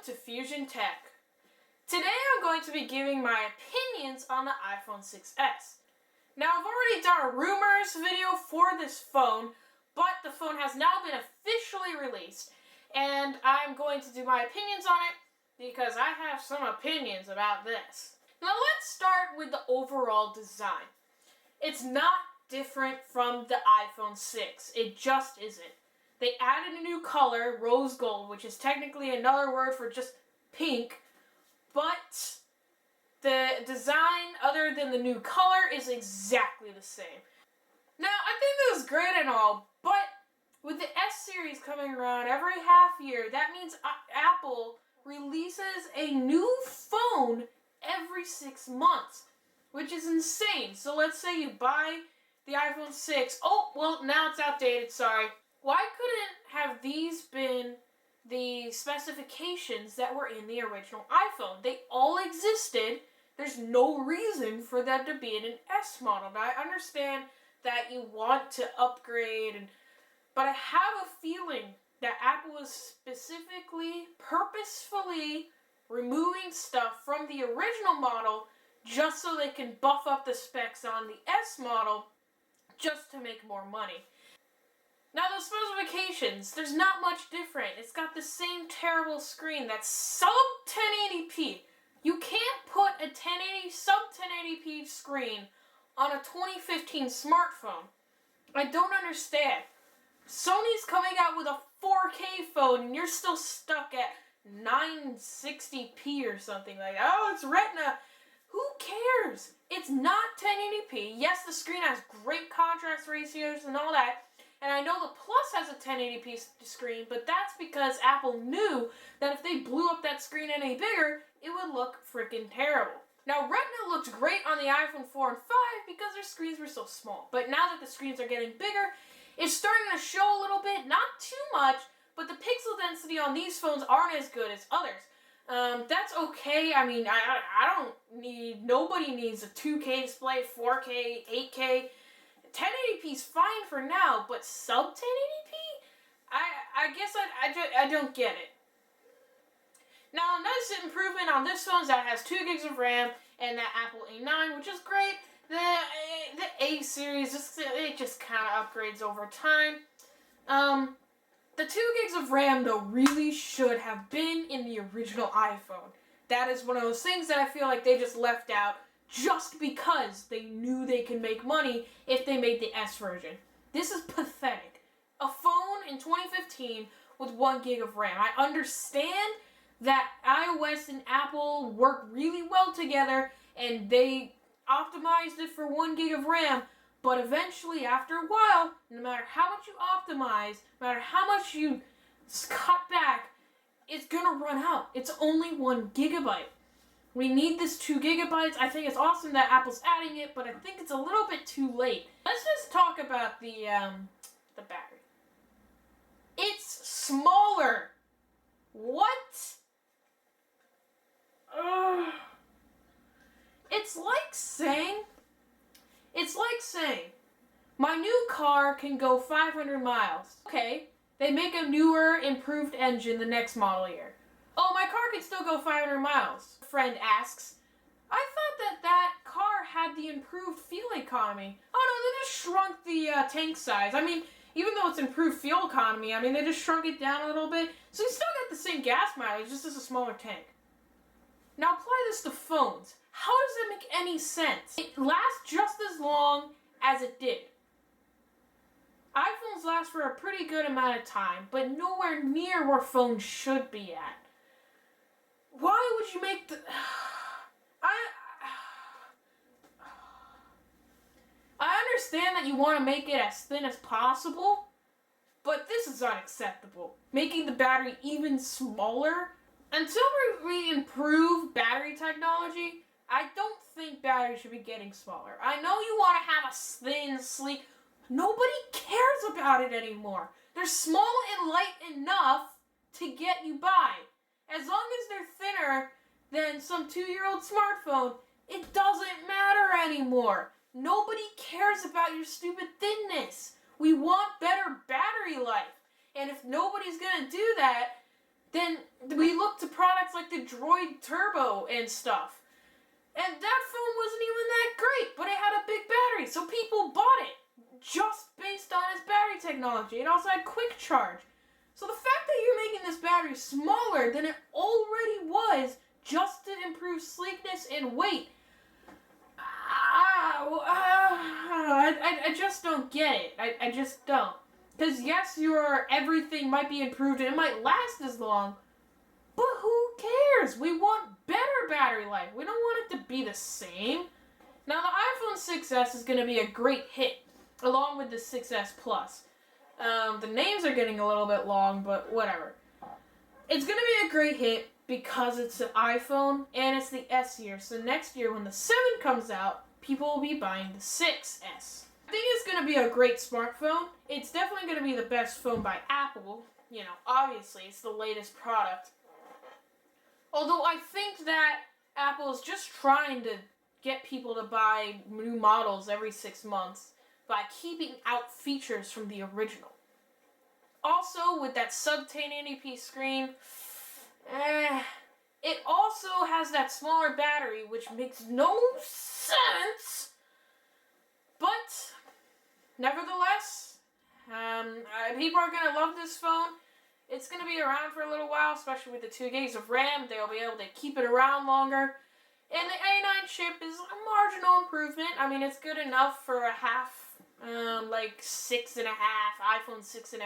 to Fusion Tech. Today I'm going to be giving my opinions on the iPhone 6s. Now I've already done a rumors video for this phone, but the phone has now been officially released, and I'm going to do my opinions on it because I have some opinions about this. Now let's start with the overall design. It's not different from the iPhone 6. It just isn't. They added a new color, rose gold, which is technically another word for just pink, but the design, other than the new color, is exactly the same. Now, I think this is great and all, but with the S series coming around every half year, that means Apple releases a new phone every 6 months, which is insane. So let's say you buy the iPhone 6. Oh, well, now it's outdated, sorry. Why couldn't have these been the specifications that were in the original iPhone? They all existed. There's no reason for them to be in an S model. Now, I understand that you want to upgrade, but I have a feeling that Apple is specifically, purposefully removing stuff from the original model just so they can buff up the specs on the S model just to make more money. Now the specifications, there's not much different. It's got the same terrible screen that's sub 1080p. You can't put a sub 1080p screen on a 2015 smartphone. I don't understand. Sony's coming out with a 4K phone and you're still stuck at 960p or something like that. Oh, it's Retina. Who cares? It's not 1080p. Yes, the screen has great contrast ratios and all that. And I know the Plus has a 1080p screen, but that's because Apple knew that if they blew up that screen any bigger, it would look freaking terrible. Now, Retina looked great on the iPhone 4 and 5 because their screens were so small. But now that the screens are getting bigger, it's starting to show a little bit, not too much, but the pixel density on these phones aren't as good as others. That's okay. I mean, nobody needs a 2K display, 4K, 8K. 1080p is fine for now, but sub 1080p? I guess I don't get it. Now, another improvement on this phone is that it has 2 gigs of RAM and that Apple A9, which is great. The A series, it just kind of upgrades over time. The 2 gigs of RAM, though, really should have been in the original iPhone. That is one of those things that I feel like they just left out just because they knew they could make money if they made the S version. This is pathetic. A phone in 2015 with 1 gig of RAM. I understand that iOS and Apple work really well together and they optimized it for 1 gig of RAM, but eventually, after a while, no matter how much you optimize, no matter how much you cut back, it's gonna run out. It's only 1 gigabyte. We need this 2 gigabytes. I think it's awesome that Apple's adding it, but I think it's a little bit too late. Let's just talk about the battery. It's smaller. What? It's like saying, my new car can go 500 miles. Okay, they make a newer, improved engine the next model year. Oh, my car can still go 500 miles, a friend asks. I thought that car had the improved fuel economy. Oh no, they just shrunk the tank size. I mean, even though it's improved fuel economy, I mean, they just shrunk it down a little bit. So you still get the same gas mileage, just as a smaller tank. Now apply this to phones. How does that make any sense? It lasts just as long as it did. iPhones last for a pretty good amount of time, but nowhere near where phones should be at. Why would you make the... I understand that you want to make it as thin as possible, but this is unacceptable. Making the battery even smaller? Until we improve battery technology, I don't think batteries should be getting smaller. I know you want to have a thin, sleek... Nobody cares about it anymore. They're small and light enough to get you by. As long as they're thinner than some 2-year-old smartphone, it doesn't matter anymore. Nobody cares about your stupid thinness. We want better battery life. And if nobody's going to do that, then we look to products like the Droid Turbo and stuff. And that phone wasn't even that great, but it had a big battery, so people bought it just based on its battery technology. It also had quick charge. So the fact that you're making this battery smaller than it already was just to improve sleekness and weight, I just don't get it. I just don't. Because yes, your everything might be improved and it might last as long, but who cares? We want better battery life. We don't want it to be the same. Now the iPhone 6S is going to be a great hit, along with the 6S Plus. The names are getting a little bit long, but whatever. It's going to be a great hit because it's an iPhone and it's the S year. So next year when the 7 comes out, people will be buying the 6S. I think it's going to be a great smartphone. It's definitely going to be the best phone by Apple. You know, obviously, it's the latest product. Although I think that Apple is just trying to get people to buy new models every 6 months by keeping out features from the original. Also, with that sub 1080p screen, it also has that smaller battery, which makes no sense. But, nevertheless, people are going to love this phone. It's going to be around for a little while, especially with the 2 gigs of RAM. They'll be able to keep it around longer. And the A9 chip is a marginal improvement. I mean, it's good enough for a half, like 6.5, iPhone 6.5.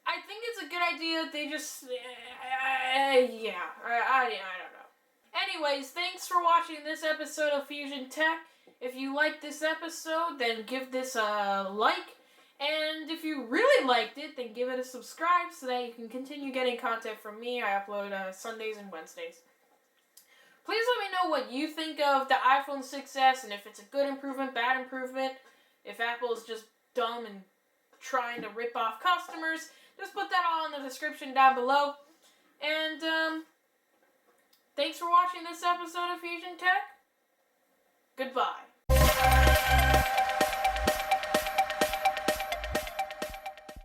I think it's a good idea. They just, I don't know. Anyways, thanks for watching this episode of Fusion Tech. If you liked this episode, then give this a like. And if you really liked it, then give it a subscribe so that you can continue getting content from me. I upload Sundays and Wednesdays. Please let me know what you think of the iPhone 6S and if it's a good improvement, bad improvement. If Apple is just dumb and trying to rip off customers, just put that all in the description down below. And thanks for watching this episode of Fusion Tech. Goodbye.